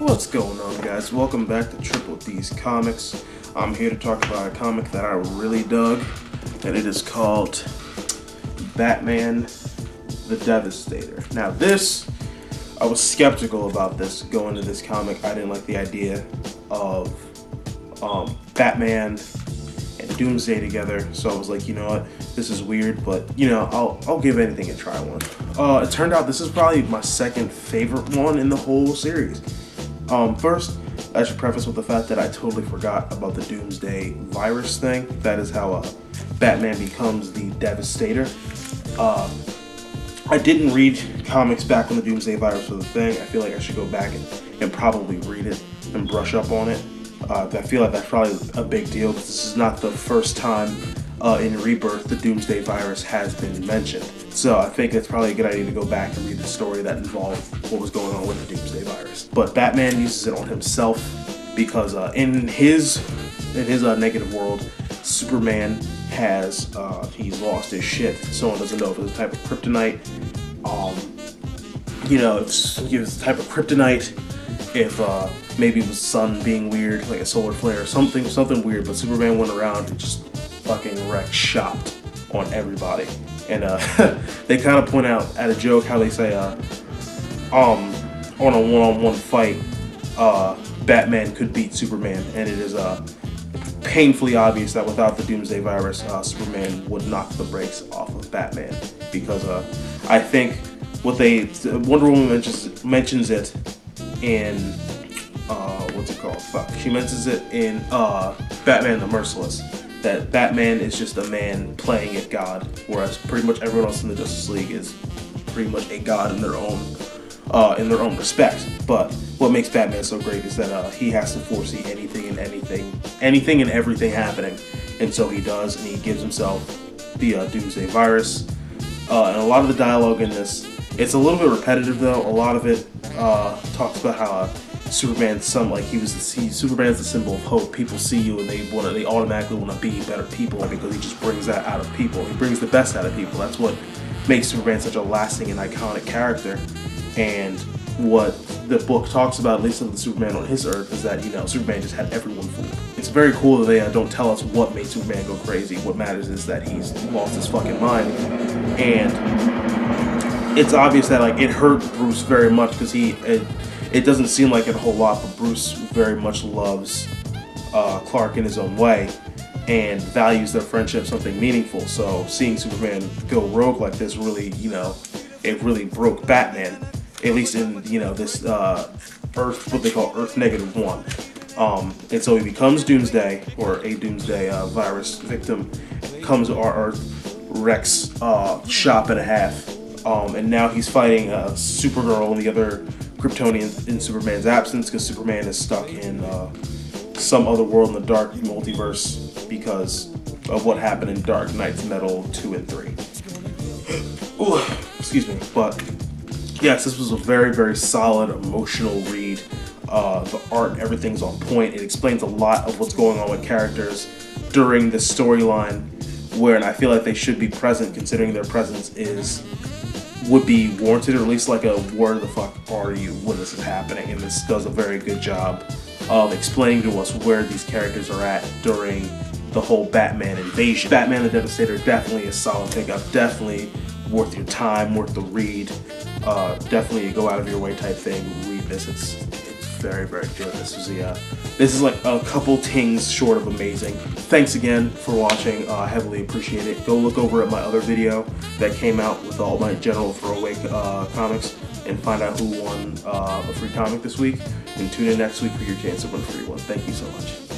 What's going on, guys? Welcome back to Triple D's Comics. I'm here to talk about a comic that I really dug, and it is called Batman the Devastator. Now this, I was skeptical about this going into this comic. I didn't like the idea of Batman and Doomsday together, so I was like, you know what, this is weird, but you know, I'll give anything a try one. It turned out this is probably my second favorite one in the whole series. First, I should preface with the fact that I totally forgot about the Doomsday virus thing. That is how Batman becomes the Devastator. I didn't read comics back when the Doomsday virus was a thing. I feel like I should go back and probably read it and brush up on it. I feel like that's probably a big deal because this is not the first time in Rebirth the Doomsday virus has been mentioned. So I think it's probably a good idea to go back and read the story that involved what was going on with the Doomsday virus. But Batman uses it on himself because in his negative world, Superman has he's lost his shit. Someone doesn't know if it's a type of kryptonite. You know, if it's a type of kryptonite, if maybe it was the sun being weird, like a solar flare or something weird. But Superman went around and just fucking wrecked shop on everybody. And they kind of point out at a joke how they say on a one-on-one fight Batman could beat Superman, and it is painfully obvious that without the Doomsday virus Superman would knock the brakes off of Batman, because I think Wonder Woman mentions it in what's it called? She mentions it in Batman the Merciless, that Batman is just a man playing at God, whereas pretty much everyone else in the Justice League is pretty much a god in their own respect. But what makes Batman so great is that he has to foresee anything and everything happening, and so he does, and he gives himself the Doomsday virus. And a lot of the dialogue in this, it's a little bit repetitive though. A lot of it talks about how Superman's Superman's the symbol of hope. People see you and they automatically want to be better people because he just brings that out of people. He brings the best out of people. That's what makes Superman such a lasting and iconic character. And what the book talks about, at least of the Superman on his Earth, is that, you know, Superman just had everyone fooled. It's very cool that they don't tell us what made Superman go crazy. What matters is that he's lost his fucking mind. And it's obvious that like it hurt Bruce very much because it doesn't seem like it a whole lot, but Bruce very much loves Clark in his own way and values their friendship something meaningful. So seeing Superman go rogue like this really, you know, it really broke Batman, at least in, you know, this Earth, what they call Earth -1. And so he becomes Doomsday, or a Doomsday virus victim, comes to our Earth, wrecks shop in a half, and now he's fighting Supergirl and the other Kryptonians in Superman's absence, because Superman is stuck in some other world in the dark multiverse because of what happened in Dark Knight's Metal 2 and 3. Ooh, excuse me. But yes, this was a very, very solid emotional read. The art, everything's on point. It explains a lot of what's going on with characters during this storyline, and I feel like they should be present, considering their presence would be warranted, or at least like a where the fuck are you when this is happening. And this does a very good job of explaining to us where these characters are at during the whole Batman invasion. Batman the Devastator, definitely a solid pickup, definitely worth your time, worth the read, definitely a go out of your way type thing. Read this, it's very, very good. This is like a couple tings short of amazing. Thanks again for watching, heavily appreciate it. Go look over at my other video that came out with all my general throwaway comics and find out who won a free comic this week, and tune in next week for your chance to win a free one. Thank you so much.